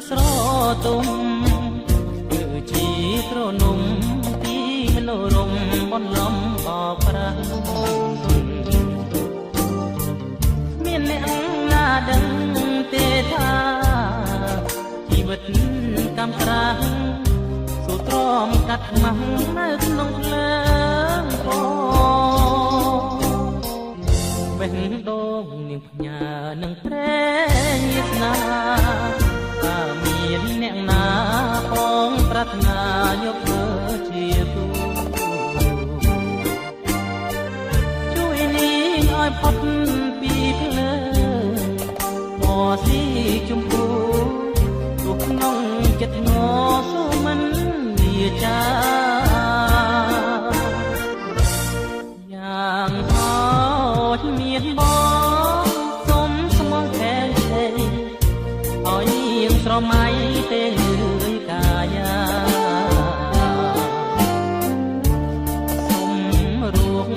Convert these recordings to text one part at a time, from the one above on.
ស្រទុំគឺជាត្រនំទីមនោរម្យបន្លំអប្រាំមានអ្នកណាដឹងទេថាជីវិតកម្មត្រាស់សូត្រទ្រាំកាត់ខ្មាំងនៅក្នុងភ្លើងបេះដូងនាងផ្ញើនឹងព្រែងវាសនាថាមានអ្នកណាបងប្រាថ្នាយកធ្វើជាទូជួយនាងឲ្យផុតពីភ្លើងបស៊ីជម្ពូទោះក្នុងចិត្តងស៊ូមិនវាចាយ៉ាងហោចមានបងសុំស្មងខែងផ្សេងឲ្យនាងស្រមៃទេលឿនកាយាសុំរួង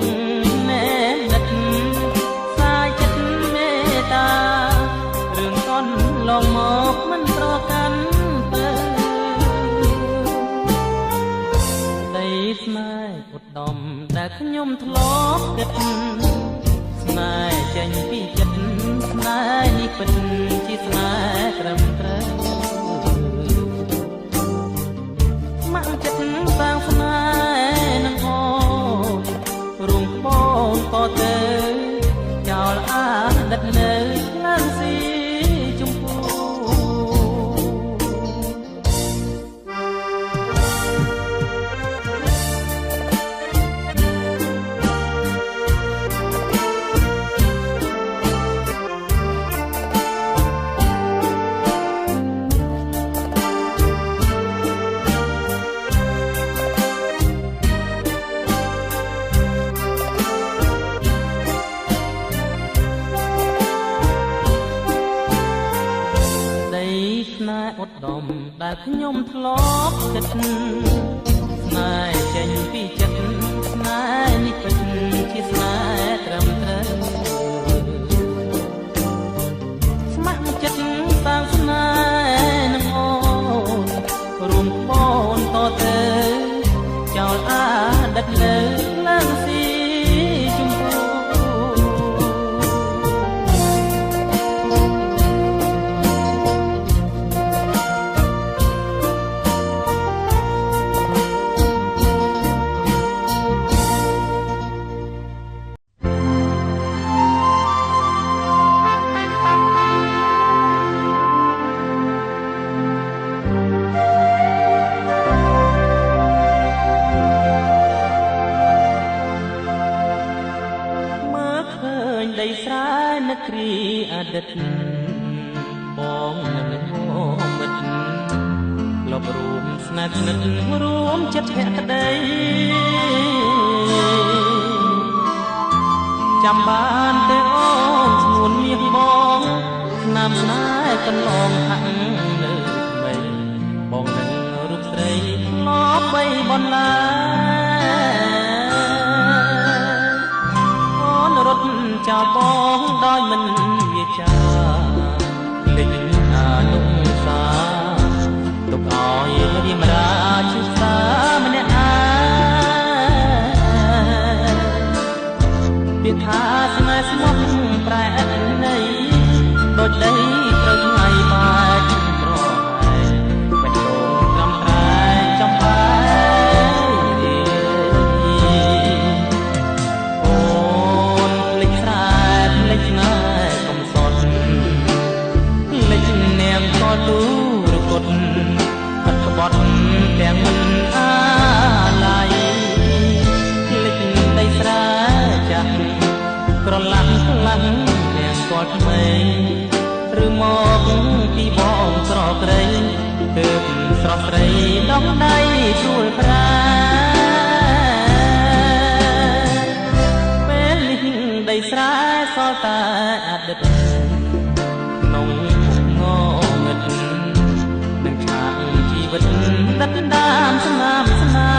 ណែនិតសាយចិត្តមេត្តារឿងកន់ឡងមកមិនប្រកាន់ទៅដីស្នេហ៍ឧត្តមដែលខ្ញុំធ្លាប់គិតស្នេហ៍ចេញពីចិត្តស្នេហ៍នេះពិតជាស្នេហ៍ត្រឹមត្រូវមកចិត្តសាងស្នេហ៍នឹងអូនរួមក្បូនក៏ទៅចោលអាដិតនៅខ្លាំងស៊ីជម្ពូឧត្តមដែលខ្ញុំធ្លាប់គិតស្នេហ៍ចេញពីចិត្តស្នេហ៍នេះពិតជាស្នេហ៍ត្រឹមត្រូវស្ម័គ្រចិត្តសាងស្នេហ៍នឹងអូនរួមបូនតទៅចោលអាដិតលើឡើងស៊ីជម្ពូគ្រីអតីតបងនឹងមិត្តលបរួមស្នេហ៍ស្និទ្ធរួមចិត្តភក្តីចាំបានទេអូនស្ងួនមាសបងឆ្នាំស្នេហ៍កន្លងហាក់នៅថ្មីបងនឹងរូបស្រីធ្លាប់បីបន្លារត់ចោលបងដោយមិនវាចាលេចអានុសាទុកឲ្យរៀមរាជសាម្នាក់ឯងពាក្យថាស្នេហ៍ស្មោះប្រែអត្ថន័យដូចដីត្រូវថ្ងៃបាច់ប្រហែលបេះដូងត្រឹមត្រែងចំបាយទូរកត់អត់ក្បត់ទាំងមិនអាឡ័យលិចដីស្រែចាស់ក្រឡាំងខ្លាំងទាំងគាត់ថ្មីឬមកពីបងស្រក្រៃទើបស្រស់ស្រីដងដៃស្រួលប្រាពេលនេះដីស្រែសល់តែអតីតក្នុងនឹងឆាកជីវិតដិតដាមស្នាមស្នេ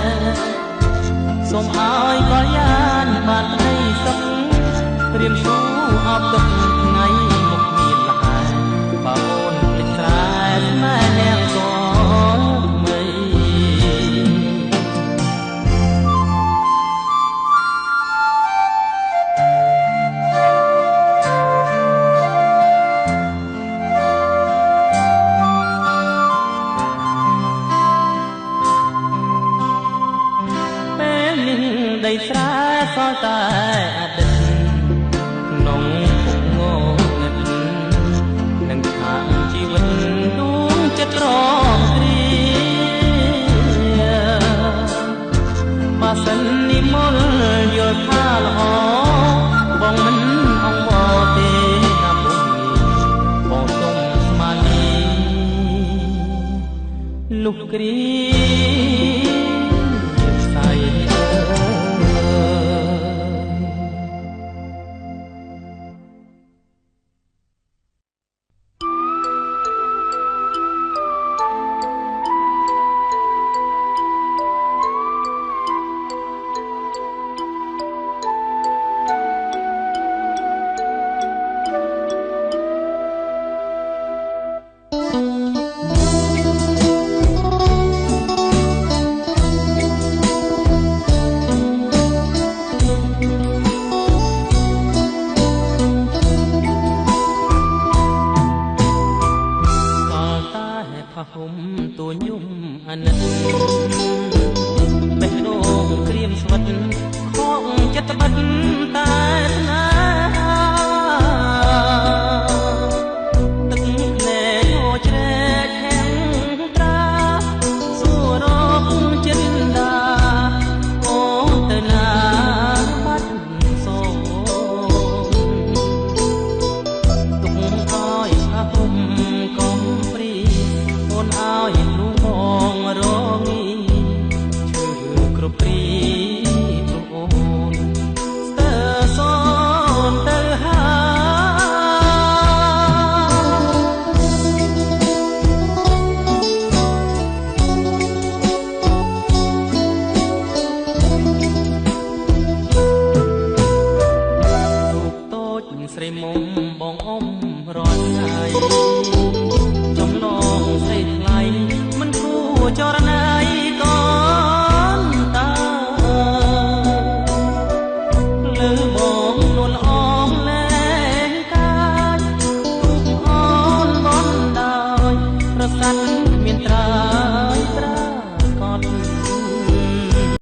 ហ៍សូមឲ្យកល្យានបានក្តីសុខព្រាមស៊ូអបទុកថ្ងៃមុខមានលហែ លុះគ្រាផ្សាយស